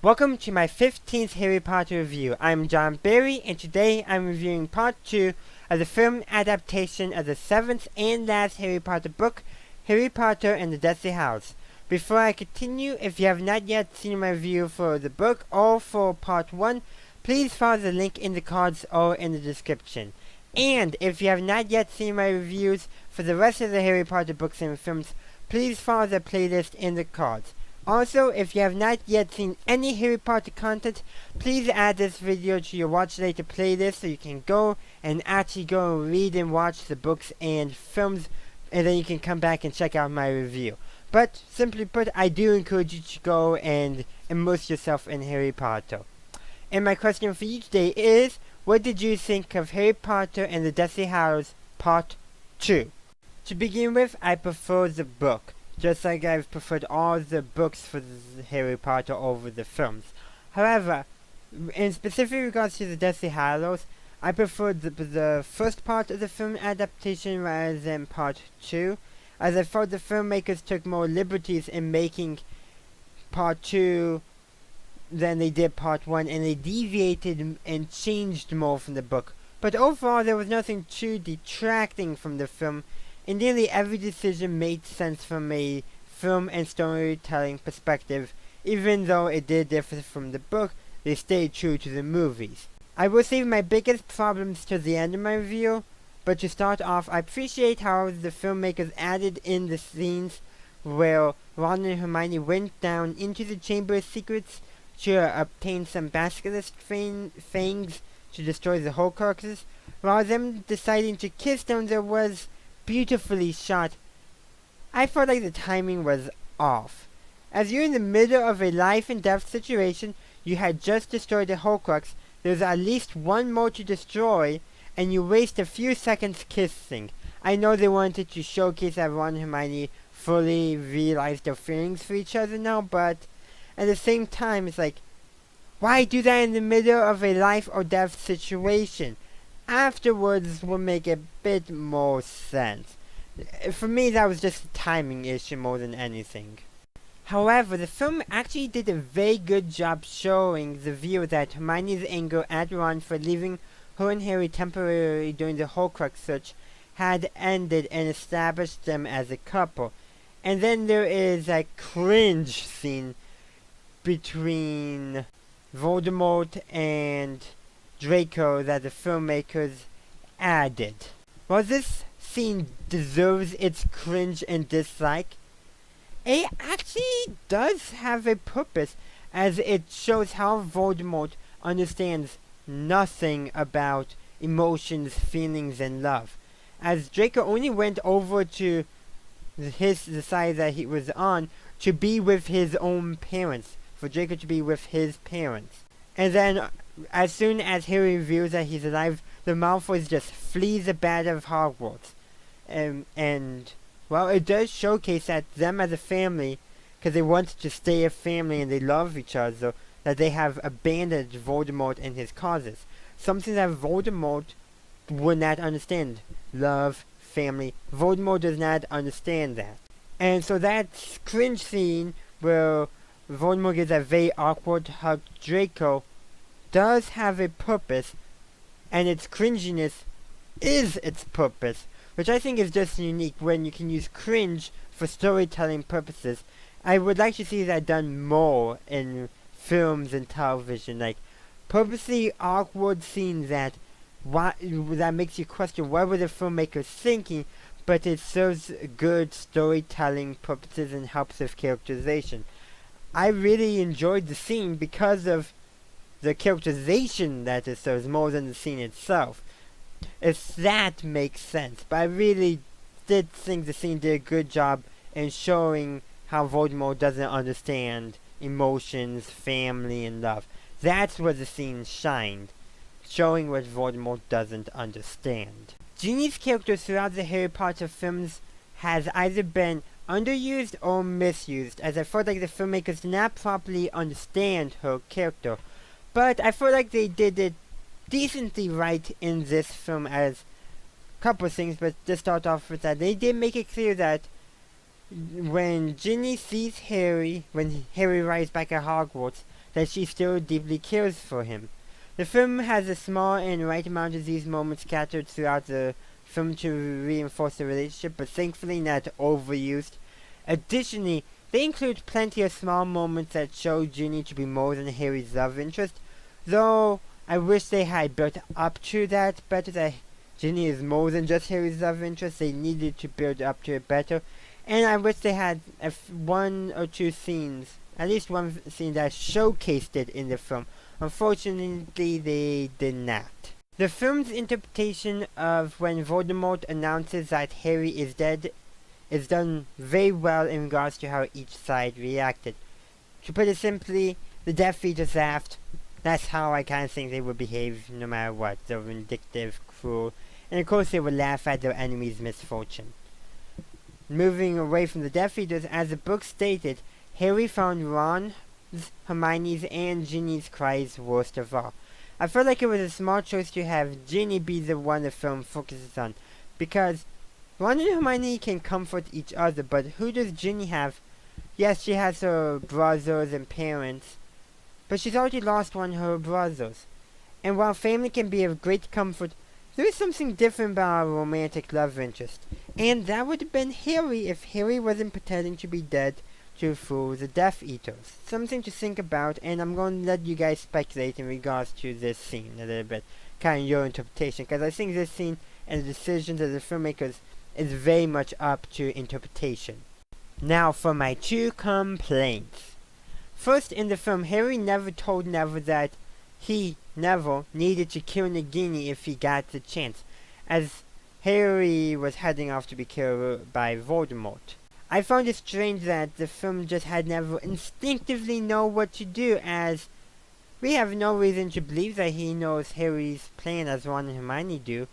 Welcome to my 15th Harry Potter review. I'm John Barry, and today I'm reviewing part 2 of the film adaptation of the 7th and last Harry Potter book, Harry Potter and the Deathly Hallows. Before I continue, if you have not yet seen my review for the book or for part 1, please follow the link in the cards or in the description. And if you have not yet seen my reviews for the rest of the Harry Potter books and films, please follow the playlist in the cards. Also, if you have not yet seen any Harry Potter content, please add this video to your watch later playlist so you can go and actually go and read and watch the books and films, and then you can come back and check out my review. But, simply put, I do encourage you to go and immerse yourself in Harry Potter. And my question for you today is, what did you think of Harry Potter and the Deathly Hallows Part 2? To begin with, I prefer the book, just like I've preferred all the books for the Harry Potter over the films. However, in specific regards to the Deathly Hallows, I preferred the first part of the film adaptation rather than part 2, as I thought the filmmakers took more liberties in making part 2 than they did part 1, and they deviated and changed more from the book. But overall, there was nothing too detracting from the film, and nearly every decision made sense from a film and storytelling perspective. Even though it did differ from the book, they stayed true to the movies. I will save my biggest problems to the end of my review, but to start off, I appreciate how the filmmakers added in the scenes where Ron and Hermione went down into the Chamber of Secrets to obtain some basilisk fangs to destroy the Horcruxes. While them deciding to kiss them, there was beautifully shot. I felt like the timing was off. As you're in the middle of a life and death situation, you had just destroyed the Horcrux, there's at least one more to destroy, and you waste a few seconds kissing. I know they wanted to showcase that Ron and Hermione fully realized their feelings for each other now, but at the same time, it's like, why do that in the middle of a life or death situation? Afterwards will make a bit more sense. For me, that was just a timing issue more than anything. However, the film actually did a very good job showing the viewer that Hermione's anger at Ron for leaving her and Harry temporarily during the Horcrux search had ended and established them as a couple. And then there is a cringe scene between Voldemort and Draco that the filmmakers added. While this scene deserves its cringe and dislike, it actually does have a purpose, as it shows how Voldemort understands nothing about emotions, feelings, and love. As Draco only went over to the side that he was on to be with his own parents, for Draco to be with his parents. And then, as soon as Harry reveals that he's alive, the Malfoys just flee the bat of Hogwarts. And, well, it does showcase that them as a family, because they want to stay a family and they love each other, that they have abandoned Voldemort and his causes. Something that Voldemort would not understand. Love, family. Voldemort does not understand that. And so that cringe scene where Voldemort gives a very awkward hug to Draco does have a purpose, and its cringiness is its purpose, which I think is just unique when you can use cringe for storytelling purposes. I would like to see that done more in films and television, like purposely awkward scenes that makes you question what were the filmmakers thinking, but it serves good storytelling purposes and helps with characterization. I really enjoyed the scene because of the characterization that it serves more than the scene itself. If that makes sense. But I really did think the scene did a good job in showing how Voldemort doesn't understand emotions, family, and love. That's where the scene shined, showing what Voldemort doesn't understand. Ginny's character throughout the Harry Potter films has either been underused or misused, as I felt like the filmmakers did not properly understand her character. But I feel like they did it decently right in this film, as a couple of things, but to start off with that, they did make it clear that when Ginny sees Harry, when Harry arrives back at Hogwarts, that she still deeply cares for him. The film has a small and right amount of these moments scattered throughout the film to reinforce the relationship, but thankfully not overused. Additionally, they include plenty of small moments that show Ginny to be more than Harry's love interest, though I wish they had built up to that better, that Ginny is more than just Harry's love interest. They needed to build up to it better, and I wish they had one or two scenes, at least one scene that showcased it in the film. Unfortunately, they did not. The film's interpretation of when Voldemort announces that Harry is dead is done very well in regards to how each side reacted. To put it simply, the Death Eaters laughed. That's how I kind of think they would behave no matter what. They're vindictive, cruel, and of course they would laugh at their enemy's misfortune. Moving away from the Death Eaters, as the book stated, Harry found Ron's, Hermione's, and Ginny's cries worst of all. I felt like it was a smart choice to have Ginny be the one the film focuses on, because Ron and Hermione can comfort each other, but who does Ginny have? Yes, she has her brothers and parents, but she's already lost one of her brothers. And while family can be of great comfort, there is something different about a romantic love interest. And that would have been Harry if Harry wasn't pretending to be dead to fool the Death Eaters. Something to think about, and I'm going to let you guys speculate in regards to this scene a little bit. Kind of your interpretation, because I think this scene and the decisions of the filmmakers is very much up to interpretation. Now for my 2 complaints. First, in the film, Harry never told Neville that he, Neville, needed to kill Nagini if he got the chance, as Harry was heading off to be killed by Voldemort. I found it strange that the film just had Neville instinctively know what to do, as we have no reason to believe that he knows Harry's plan as Ron and Hermione do.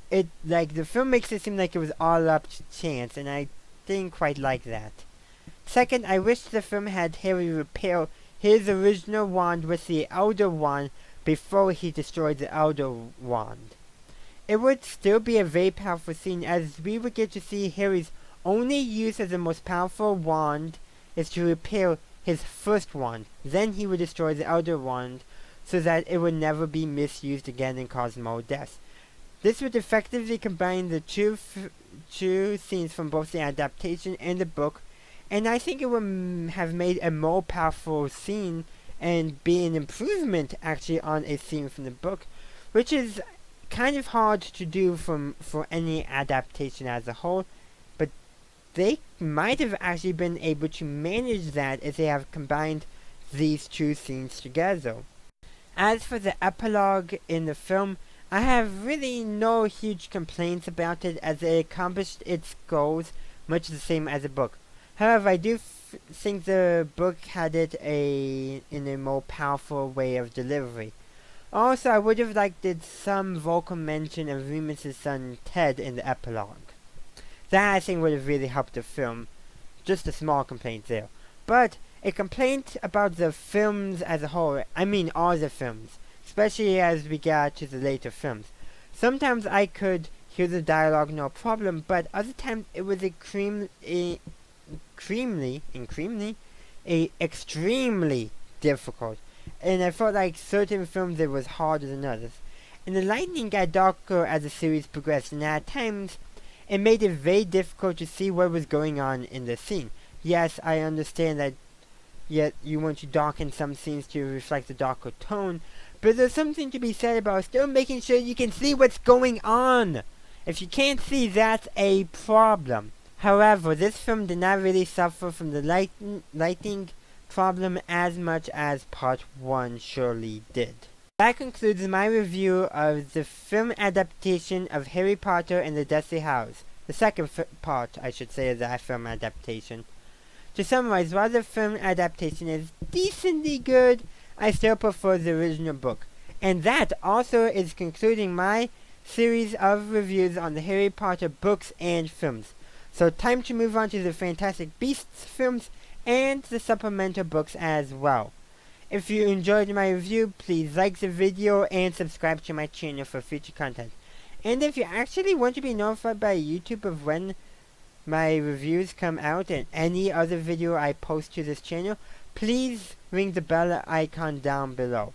The film makes it seem like it was all up to chance, and I didn't quite like that. Second, I wish the film had Harry repair his original wand with the Elder Wand before he destroyed the Elder Wand. It would still be a very powerful scene, as we would get to see Harry's only use as the most powerful wand is to repair his first wand. Then he would destroy the Elder Wand so that it would never be misused again and cause more deaths. This would effectively combine the two scenes from both the adaptation and the book, and I think it would have made a more powerful scene and be an improvement actually on a scene from the book, which is kind of hard to do for any adaptation as a whole, but they might have actually been able to manage that if they have combined these 2 scenes together. As for the epilogue in the film, I have really no huge complaints about it, as it accomplished its goals much the same as the book. However, I do think the book had it in a more powerful way of delivery. Also, I would have liked some vocal mention of Remus's son Ted in the epilogue. That I think would have really helped the film. Just a small complaint there. But a complaint about the films as a whole, I mean all the films, especially as we got to the later films. Sometimes I could hear the dialogue no problem, but other times it was extremely difficult, and I felt like certain films it was harder than others. And the lighting got darker as the series progressed, and at times it made it very difficult to see what was going on in the scene. Yes, I understand that yet you want to darken some scenes to reflect the darker tone, but there's something to be said about still making sure you can see what's going on. If you can't see, that's a problem. However, this film did not really suffer from the lighting problem as much as part 1 surely did. That concludes my review of the film adaptation of Harry Potter and the Deathly Hallows. The second part, I should say, of that film adaptation. To summarize, while the film adaptation is decently good, I still prefer the original book. And that also is concluding my series of reviews on the Harry Potter books and films. So time to move on to the Fantastic Beasts films and the supplemental books as well. If you enjoyed my review, please like the video and subscribe to my channel for future content. And if you actually want to be notified by YouTube of when my reviews come out and any other video I post to this channel, please ring the bell icon down below.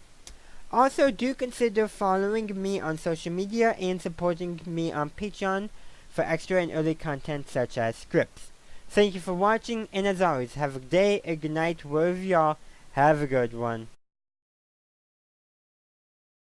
Also, do consider following me on social media and supporting me on Patreon for extra and early content such as scripts. Thank you for watching, and as always, have a good day, a good night, wherever you are. Have a good one.